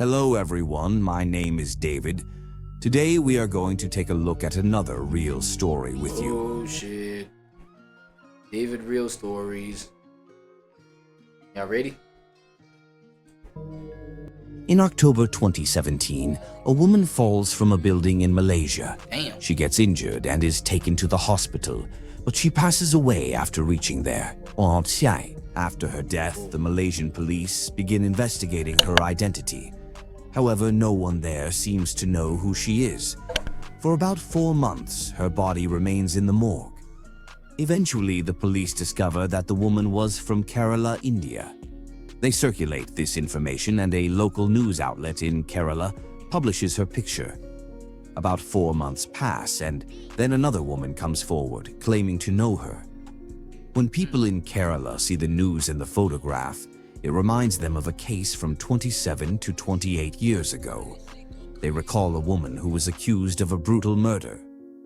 Hello everyone, my name is David. Today we are going to take a look at another real story with you. Oh shit. David Real Stories. Y'all ready? In October 2017, a woman falls from a building in Malaysia. Damn. She gets injured and is taken to the hospital, but she passes away after reaching there. After her death, the Malaysian police begin investigating her identity. However, no one there seems to know who she is. For about 4 months, her body remains in the morgue. Eventually, the police discover that the woman was from Kerala, India. They circulate this information and a local news outlet in Kerala publishes her picture. About 4 months pass and then another woman comes forward claiming to know her. When people in Kerala see the news and the photograph, it reminds them of a case from 27 to 28 years ago. They recall a woman who was accused of a brutal murder.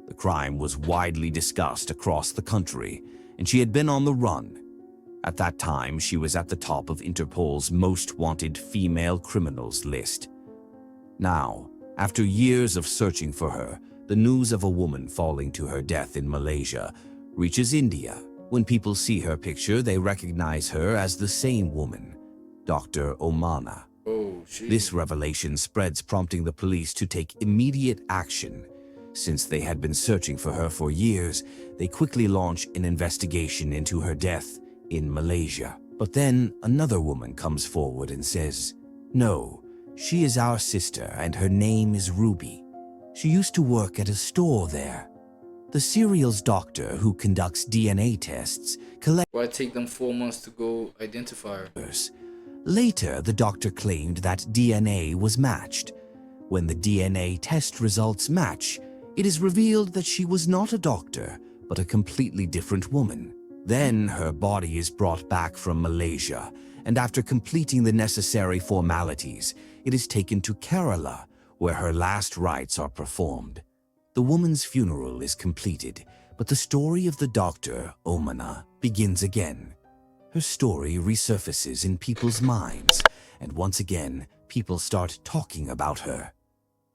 The crime was widely discussed across the country, and she had been on the run. At that time, she was at the top of Interpol's most wanted female criminals list. Now, after years of searching for her, the news of a woman falling to her death in Malaysia reaches India. When people see her picture, they recognize her as the same woman, Dr. Omana. Oh shit. This revelation spreads, prompting the police to take immediate action. Since they had been searching for her for years, they quickly launch an investigation into her death in Malaysia. But then another woman comes forward and says, "No, she is our sister and her name is Ruby. She used to work at a store there." The serial's doctor who conducts DNA tests collects. Why take them 4 months to go identify her? Later, the doctor claimed that DNA was matched. When the DNA test results match, it is revealed that she was not a doctor, but a completely different woman. Then her body is brought back from Malaysia, and after completing the necessary formalities, it is taken to Kerala, where her last rites are performed. The woman's funeral is completed, but the story of the doctor, Omana, begins again. Her story resurfaces in people's minds, and once again, people start talking about her.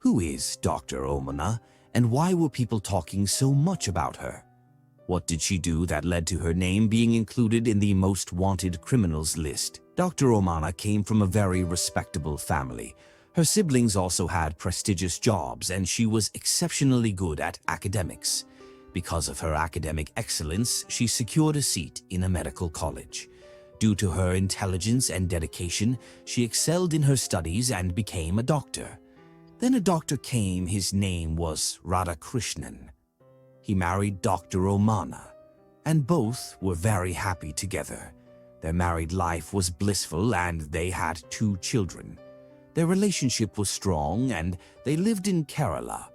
Who is Dr. Omana, and why were people talking so much about her? What did she do that led to her name being included in the most wanted criminals list? Dr. Omana came from a very respectable family. Her siblings also had prestigious jobs, and she was exceptionally good at academics. Because of her academic excellence, she secured a seat in a medical college. Due to her intelligence and dedication, she excelled in her studies and became a doctor. Then a doctor came, his name was Radhakrishnan. He married Dr. Omana, and both were very happy together. Their married life was blissful and they had 2 children. Their relationship was strong and they lived in Kerala.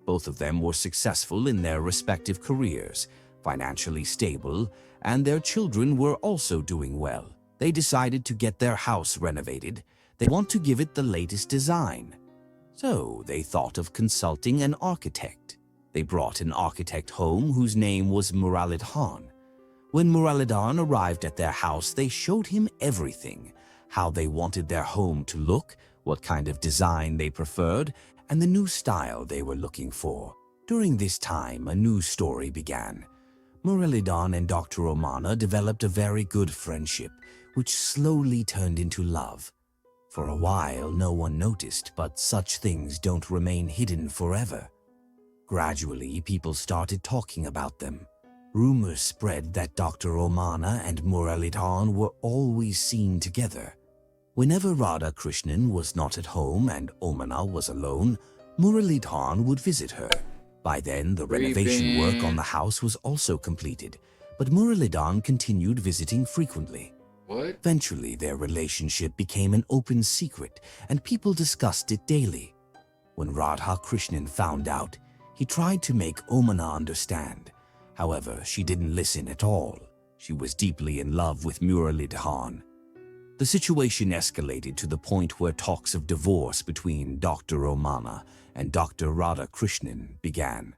Both of them were successful in their respective careers, financially stable, and their children were also doing well. They decided to get their house renovated. They want to give it the latest design. So they thought of consulting an architect. They brought an architect home whose name was Muralidharan. When Muralidharan arrived at their house, they showed him everything, how they wanted their home to look, what kind of design they preferred, and the new style they were looking for. During this time, a new story began. Muralidharan and Dr. Omana developed a very good friendship, which slowly turned into love. For a while, no one noticed, but such things don't remain hidden forever. Gradually, people started talking about them. Rumors spread that Dr. Omana and Muralidharan were always seen together. Whenever Radhakrishnan was not at home and Omana was alone, Muralidharan would visit her. By then, the renovation work on the house was also completed, but Muralidharan continued visiting frequently. What? Eventually, their relationship became an open secret, and people discussed it daily. When Radhakrishnan found out, he tried to make Omana understand. However, she didn't listen at all. She was deeply in love with Muralidharan. The situation escalated to the point where talks of divorce between Dr. Omana and Dr. Radhakrishnan began.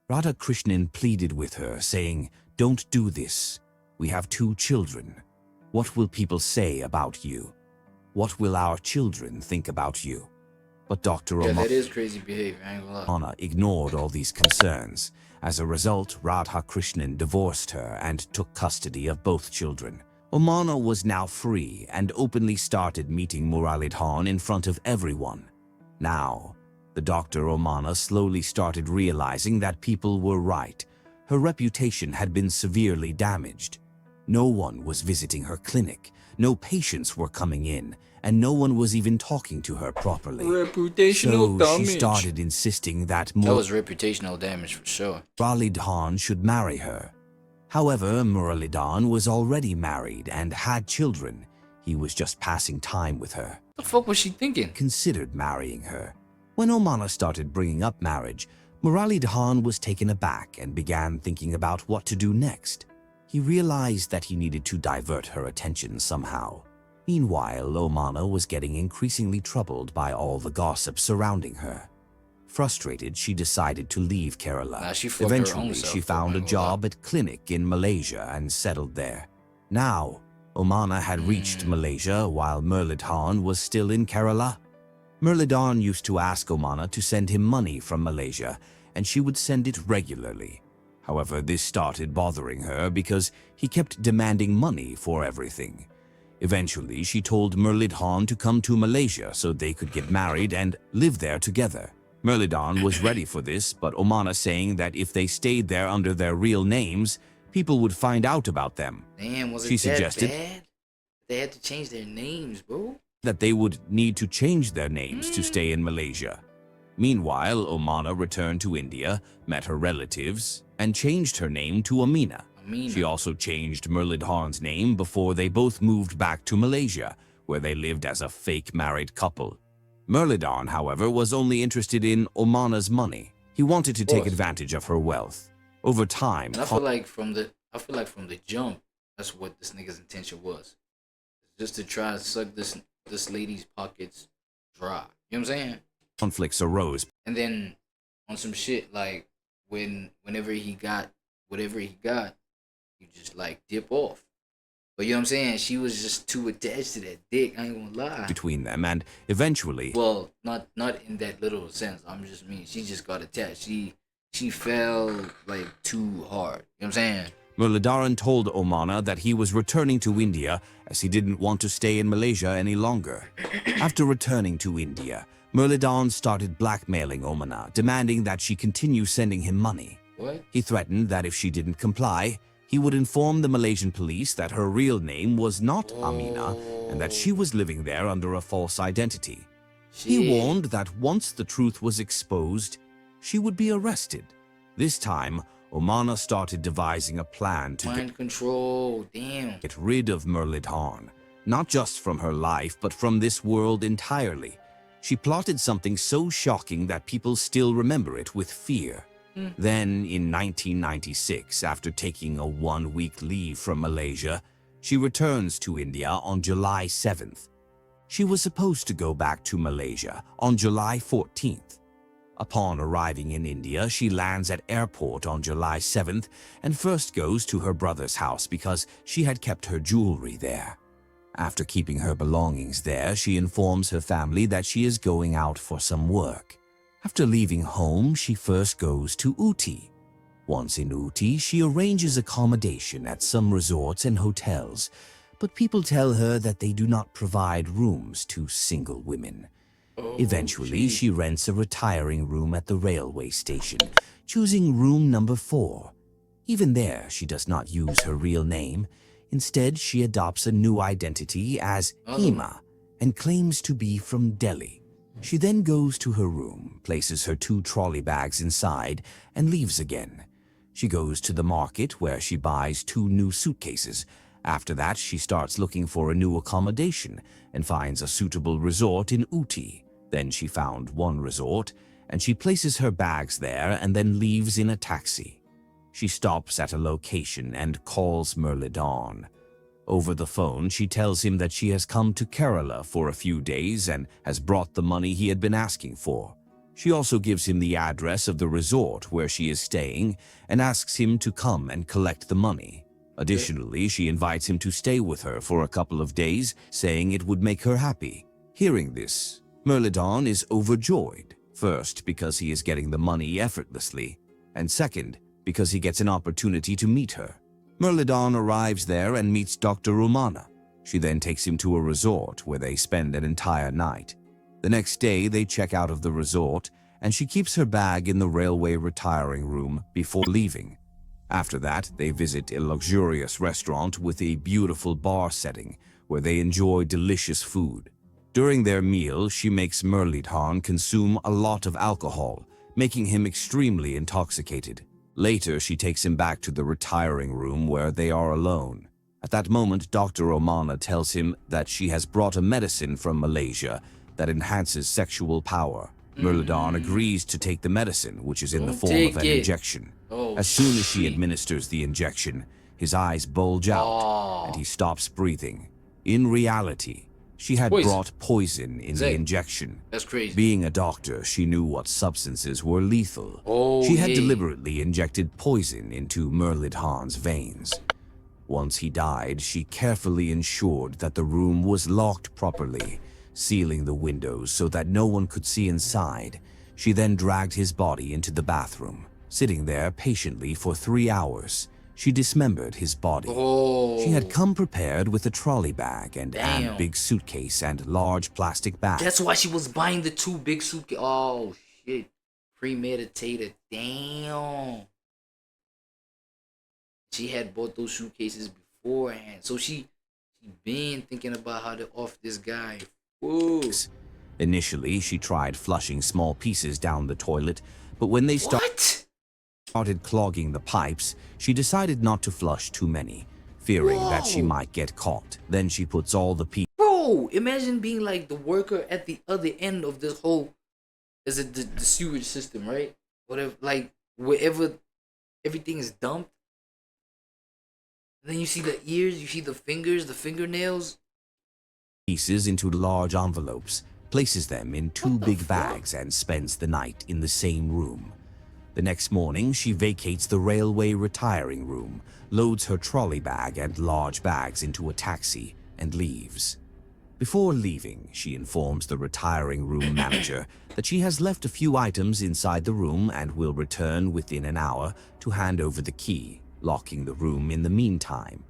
Radhakrishnan pleaded with her, saying, "Don't do this. We have 2 children. What will people say about you?" What will our children think about you? But Dr. Yeah, that is crazy behavior, I ain't gonna lie. Omana ignored all these concerns. As a result, Radhakrishnan divorced her and took custody of both children. Omana was now free and openly started meeting Muralidharan in front of everyone. Now, the Dr. Omana slowly started realizing that people were right. Her reputation had been severely damaged. No one was visiting her clinic, no patients were coming in, and no one was even talking to her properly. Reputational damage. She started insisting that That was reputational damage for sure. Muralidharan should marry her. However, Muralidharan was already married and had children. He was just passing time with her. What the fuck was she thinking? Considered marrying her. When Omana started bringing up marriage, Muralidharan was taken aback and began thinking about what to do next. He realized that he needed to divert her attention somehow. Meanwhile, Omana was getting increasingly troubled by all the gossip surrounding her. Frustrated, she decided to leave Kerala. Nah, she fucked her own Eventually, self, she found a though, job at clinic in Malaysia and settled there. Now, Omana had reached Malaysia while Muralidharan was still in Kerala. Muralidharan used to ask Omana to send him money from Malaysia, and she would send it regularly. However, this started bothering her because he kept demanding money for everything. Eventually, she told Muralidharan to come to Malaysia so they could get married and live there together. Muralidharan was ready for this, but Omana saying that if they stayed there under their real names, people would find out about them. Damn, was She it suggested that bad? They had to change their names, bro. that they would need to change their names to stay in Malaysia. Meanwhile, Omana returned to India, met her relatives, and changed her name to Amina. She also changed Muralidharan's name before they both moved back to Malaysia, where they lived as a fake married couple. Muralidharan, however, was only interested in Omana's money. He wanted to take advantage of her wealth. Over time, and I feel like from the jump, that's what this nigga's intention was. Just to try to suck this lady's pockets dry. You know what I'm saying? conflicts arose. And then on some shit like whenever he got whatever he got, you just like dip off. But you know what I'm saying? She was just too attached to that dick. I ain't gonna lie. Between them, and eventually, well, not in that literal sense. I'm just mean she just got attached. She fell like too hard. You know what I'm saying? Muralidharan told Omana that he was returning to India as he didn't want to stay in Malaysia any longer. After returning to India, Muralidharan started blackmailing Omana, demanding that she continue sending him money. What? He threatened that if she didn't comply, he would inform the Malaysian police that her real name was not Amina and that she was living there under a false identity. He warned that once the truth was exposed, she would be arrested. This time, Omana started devising a plan to Mind control, damn. get rid of Muralidharan, not just from her life, but from this world entirely. She plotted something so shocking that people still remember it with fear. Then, in 1996, after taking a one-week leave from Malaysia, she returns to India on July 7th. She was supposed to go back to Malaysia on July 14th. Upon arriving in India, she lands at airport on July 7th and first goes to her brother's house because she had kept her jewelry there. After keeping her belongings there, she informs her family that she is going out for some work. After leaving home, she first goes to Ooty. Once in Ooty, she arranges accommodation at some resorts and hotels, but people tell her that they do not provide rooms to single women. Eventually, she rents a retiring room at the railway station, choosing room number 4. Even there, she does not use her real name. Instead, she adopts a new identity as Hema and claims to be from Delhi. She then goes to her room, places her 2 trolley bags inside, and leaves again. She goes to the market where she buys 2 new suitcases. After that, she starts looking for a new accommodation and finds a suitable resort in Ooty. Then she found one resort, and she places her bags there and then leaves in a taxi. She stops at a location and calls Muralidharan. Over the phone, she tells him that she has come to Kerala for a few days and has brought the money he had been asking for. She also gives him the address of the resort where she is staying and asks him to come and collect the money. Additionally, she invites him to stay with her for a couple of days, saying it would make her happy. Hearing this, Myrmidon is overjoyed, first because he is getting the money effortlessly, and second because he gets an opportunity to meet her. Myrmidon arrives there and meets Dr. Romana. She then takes him to a resort where they spend an entire night. The next day, they check out of the resort, and she keeps her bag in the railway retiring room before leaving. After that, they visit a luxurious restaurant with a beautiful bar setting where they enjoy delicious food. During their meal, she makes Myrmidon consume a lot of alcohol, making him extremely intoxicated. Later, she takes him back to the retiring room where they are alone. At that moment, Dr. Romana tells him that she has brought a medicine from Malaysia that enhances sexual power. Myrmidon agrees to take the medicine, which is in the form of an injection. As soon as she administers the injection, his eyes bulge out and he stops breathing. In reality, she had brought poison in the injection. That's crazy. Being a doctor, she knew what substances were lethal. She had deliberately injected poison into Myrmidon's veins. Once he died, she carefully ensured that the room was locked properly, sealing the windows so that no one could see inside. She then dragged his body into the bathroom. Sitting there patiently for 3 hours, she dismembered his body. She had come prepared with a trolley bag and big suitcase and large plastic bag. That's why she was buying the 2 big suitcases. Oh, shit. Premeditated. Damn. She had bought those suitcases beforehand. So she been thinking about how to off this guy. Whoa. Initially, she tried flushing small pieces down the toilet, but when they started clogging the pipes, she decided not to flush too many, fearing that she might get caught. Then she puts all the pieces. Bro, imagine being like the worker at the other end of this whole, is it the sewage system, right? Whatever, like wherever everything is dumped. And then you see the ears, you see the fingers, the fingernails. Pieces into large envelopes, places them in 2 big bags, and spends the night in the same room. The next morning, she vacates the railway retiring room, loads her trolley bag and large bags into a taxi, and leaves. Before leaving, she informs the retiring room manager that she has left a few items inside the room and will return within an hour to hand over the key, locking the room in the meantime.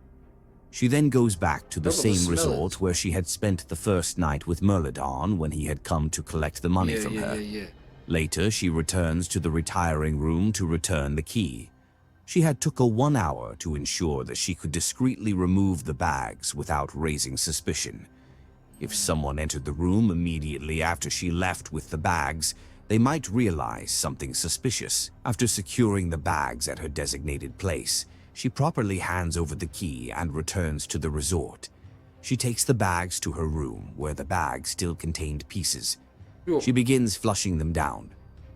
She then goes back to the same resort where she had spent the first night with Myrmidon when he had come to collect the money from her. Later, she returns to the retiring room to return the key. She had took 1 hour to ensure that she could discreetly remove the bags without raising suspicion. If someone entered the room immediately after she left with the bags, they might realize something suspicious. After securing the bags at her designated place, she properly hands over the key and returns to the resort. She takes the bags to her room, where the bags still contained pieces. She begins flushing them down,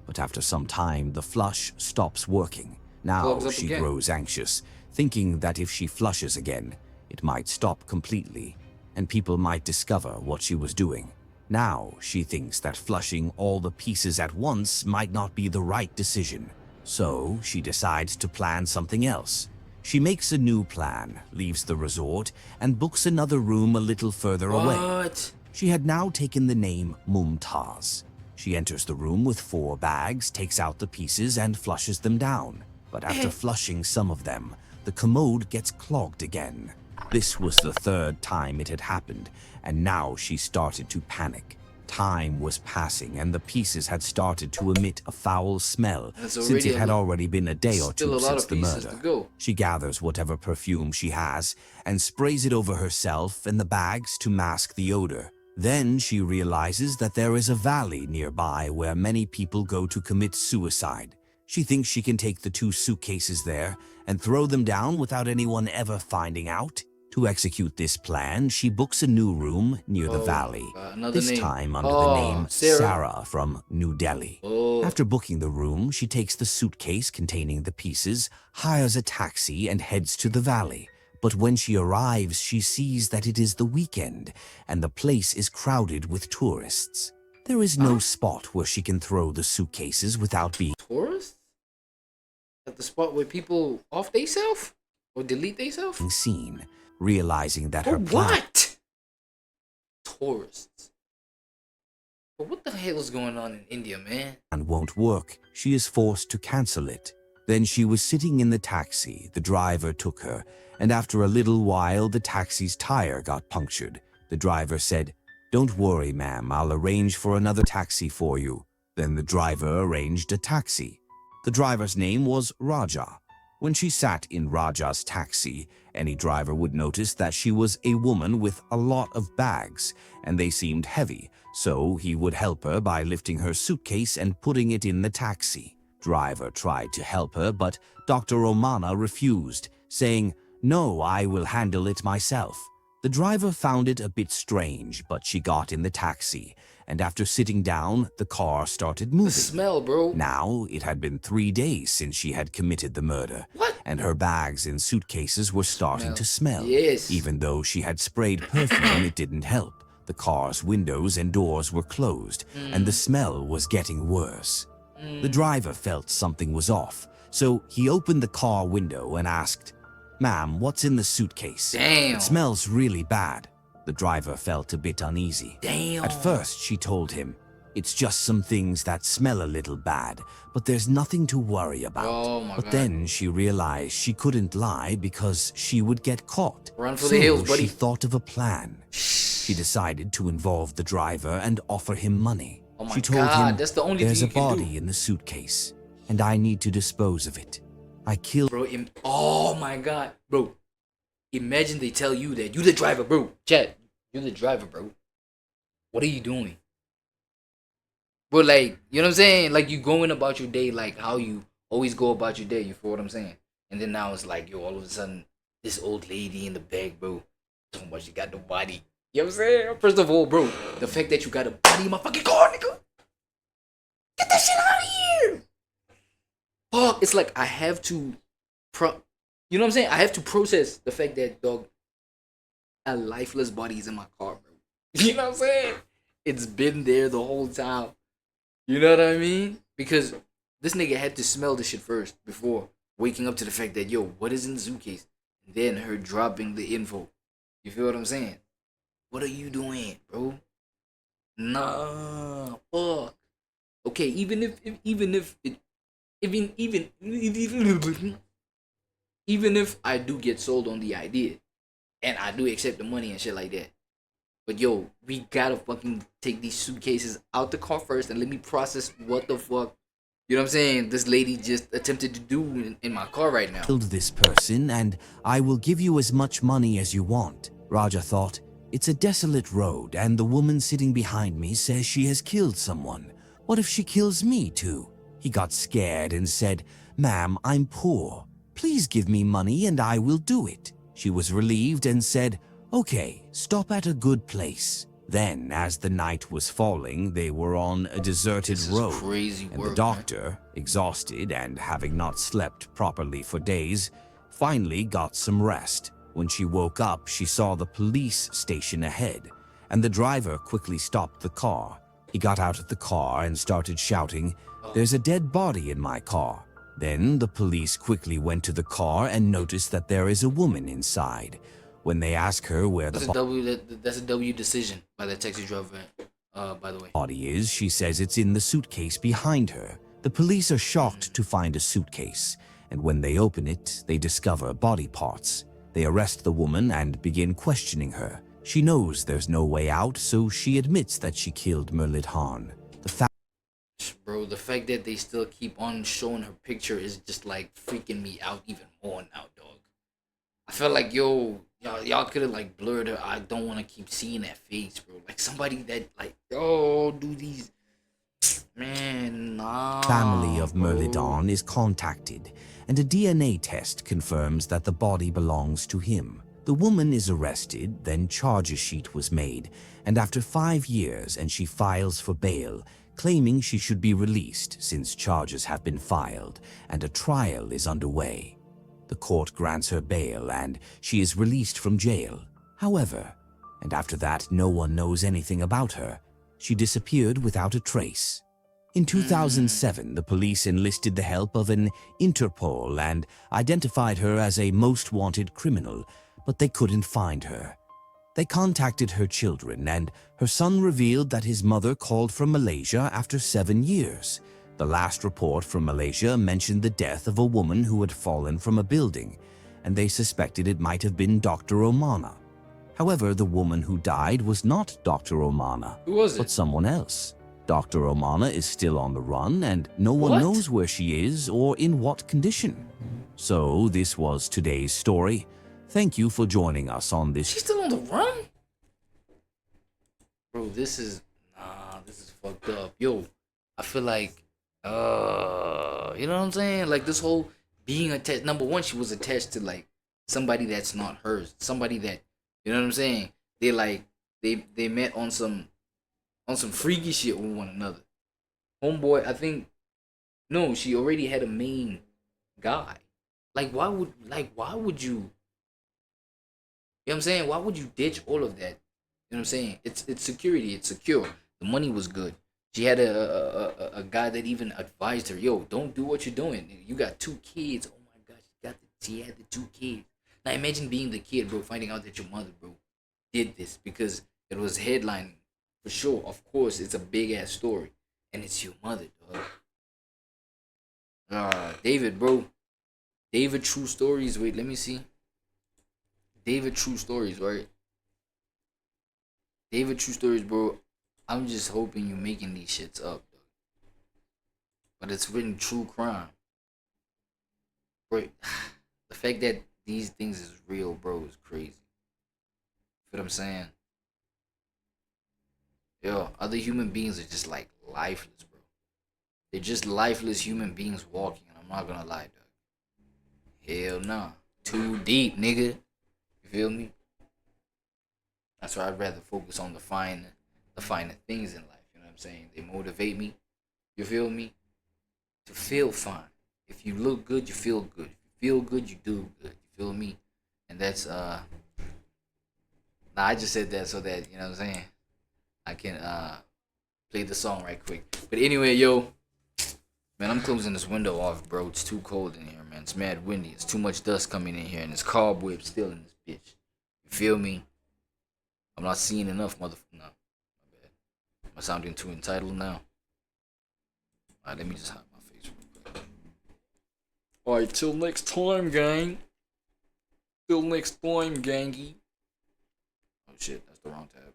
but after some time, the flush stops working. Now she grows anxious, thinking that if she flushes again, it might stop completely, and people might discover what she was doing. Now she thinks that flushing all the pieces at once might not be the right decision, so she decides to plan something else. She makes a new plan, leaves the resort, and books another room a little further away. She had now taken the name Mumtaz. She enters the room with 4 bags, takes out the pieces, and flushes them down. But after flushing some of them, the commode gets clogged again. This was the 3rd time it had happened, and now she started to panic. Time was passing, and the pieces had started to emit a foul smell, since it had already been a day or 2 since the murder. She gathers whatever perfume she has and sprays it over herself and the bags to mask the odor. Then she realizes that there is a valley nearby where many people go to commit suicide. She thinks she can take the 2 suitcases there and throw them down without anyone ever finding out. To execute this plan, she books a new room near the valley, this time under the name Sarah from New Delhi. After booking the room, she takes the suitcase containing the pieces, hires a taxi, and heads to the valley. But when she arrives, she sees that it is the weekend, and the place is crowded with tourists. There is no spot where she can throw the suitcases without being... Tourists? At the spot where people off theyself? Or delete theyself? scene, realizing that For her plan what? Tourists. But what the hell is going on in India, man? won't work. She is forced to cancel it. Then she was sitting in the taxi. The driver took her, and after a little while, the taxi's tire got punctured. The driver said, "Don't worry, ma'am, I'll arrange for another taxi for you." Then the driver arranged a taxi. The driver's name was Raja. When she sat in Raja's taxi, any driver would notice that she was a woman with a lot of bags, and they seemed heavy, so he would help her by lifting her suitcase and putting it in the taxi. Driver tried to help her, but Dr. Romana refused, saying, "No, I will handle it myself." The driver found it a bit strange, but she got in the taxi, and after sitting down, the car started moving. The smell, bro. Now, it had been 3 days since she had committed the murder, What? and her bags and suitcases were starting to smell. Yes. Even though she had sprayed perfume, it didn't help. The car's windows and doors were closed, and the smell was getting worse. The driver felt something was off, so he opened the car window and asked, "Ma'am, what's in the suitcase? Damn. It smells really bad." The driver felt a bit uneasy. Damn. At first, she told him, "It's just some things that smell a little bad, but there's nothing to worry about." Oh my But God. then she realized she couldn't lie because she would get caught. Run for the hills, buddy. She thought of a plan. She decided to involve the driver and offer him money. Oh my She told God, him, that's the only "There's thing a you can do." body in the suitcase, and I need to dispose of it. I killed..." Bro, oh my God, bro. Imagine they tell you that you the driver, bro. Chat, you the driver, bro. What are you doing? Bro, like, you know what I'm saying? Like, you going about your day like how you always go about your day. You feel what I'm saying? And then now it's like, yo, all of a sudden, this old lady in the bag, bro. Talking about you got the body. You know what I'm saying? First of all, bro, the fact that you got a body in my fucking car, nigga. Get that shit out of here. Fuck, it's like I have to you know what I'm saying? I have to process the fact that, dog, a lifeless body is in my car, bro. You know what I'm saying? It's been there the whole time. You know what I mean? Because this nigga had to smell the shit first before waking up to the fact that, yo, what is in the suitcase? And then her dropping the info. You feel what I'm saying? What are you doing, bro? Nah, fuck. Okay, even if I do get sold on the idea and I do accept the money and shit like that, but yo, we gotta fucking take these suitcases out the car first and let me process what the fuck, you know what I'm saying, this lady just attempted to do in my car right now. "Killed this person, and I will give you as much money as you want." Raja thought, "It's a desolate road, and the woman sitting behind me says she has killed someone. What if she kills me too?" He got scared and said, "Ma'am, I'm poor. Please give me money and I will do it." She was relieved and said, "Okay, stop at a good place." Then, as the night was falling, they were on a deserted This is road, crazy and work, the doctor, exhausted and having not slept properly for days, finally got some rest. When she woke up, she saw the police station ahead, and the driver quickly stopped the car. He got out of the car and started shouting, "There's a dead body in my car." Then the police quickly went to the car and noticed that there is a woman inside. When they ask her where That's the a W. That's a W decision by the taxi driver. By the way. body is, she says it's in the suitcase behind her. The police are shocked to find a suitcase, and when they open it, they discover body parts. They arrest the woman and begin questioning her. She knows there's no way out, so she admits that she killed Murlidhan. Bro, the fact that they still keep on showing her picture is just like freaking me out even more now, dog. I feel like, yo, y'all could have like blurred her. I don't want to keep seeing that face, bro. Like somebody that like, yo, do these, man, nah. Family of bro. Murlidhan is contacted, and a DNA test confirms that the body belongs to him. The woman is arrested, then charges sheet was made, and after 5 years, and she files for bail, claiming she should be released since charges have been filed and a trial is underway. The court grants her bail and she is released from jail. However, and after that no one knows anything about her, she disappeared without a trace. In 2007, the police enlisted the help of an Interpol and identified her as a most wanted criminal, but they couldn't find her. They contacted her children, and her son revealed that his mother called from Malaysia after 7 years. The last report from Malaysia mentioned the death of a woman who had fallen from a building, and they suspected it might have been Dr. Omana. However, the woman who died was not Dr. Omana, Who was but it? someone else. Dr. Omana is still on the run, and no one What? knows where she is or in what condition. So this was today's story. Thank you for joining us on this. She's still on the run? Bro, this is fucked up. Yo, I feel like you know what I'm saying? Like this whole being attached. Number one, she was attached to like somebody that's not hers. Somebody that, you know what I'm saying? They like they met on some freaky shit with one another. Homeboy, I think no, she already had a main guy. Like why would you, you know what I'm saying? Why would you ditch all of that? You know what I'm saying? It's security. It's secure. The money was good. She had a guy that even advised her, yo, don't do what you're doing. You got 2 kids. Oh my gosh, she had the 2 kids. Now imagine being the kid, bro, finding out that your mother, bro, did this because it was headlining. For sure, of course, it's a big ass story. And it's your mother, dog. David, bro. David True Stories. Wait, let me see. David True Stories, right? David True Stories, bro. I'm just hoping you're making these shits up, dog. But it's written true crime. Bro, the fact that these things is real, bro, is crazy. You know what I'm saying? Yo, other human beings are just like lifeless, bro. They're just lifeless human beings walking, and I'm not gonna lie, dog. Hell nah. Too deep, nigga. You feel me? That's why I'd rather focus on the finer things in life. You know what I'm saying? They motivate me. You feel me? To feel fine. If you look good, you feel good. If you feel good, you do good. You feel me? And that's Nah, I just said that so that, you know what I'm saying, I can play the song right quick. But anyway, yo, man, I'm closing this window off, bro. It's too cold in here, man. It's mad windy. It's too much dust coming in here, and it's cobwebs still in this bitch. You feel me? I'm not seeing enough, No, my bad. Am I sounding too entitled now? Alright, let me just hide my face real quick. Alright, till next time, gang. Till next time, gangy. Oh shit, that's the wrong tab.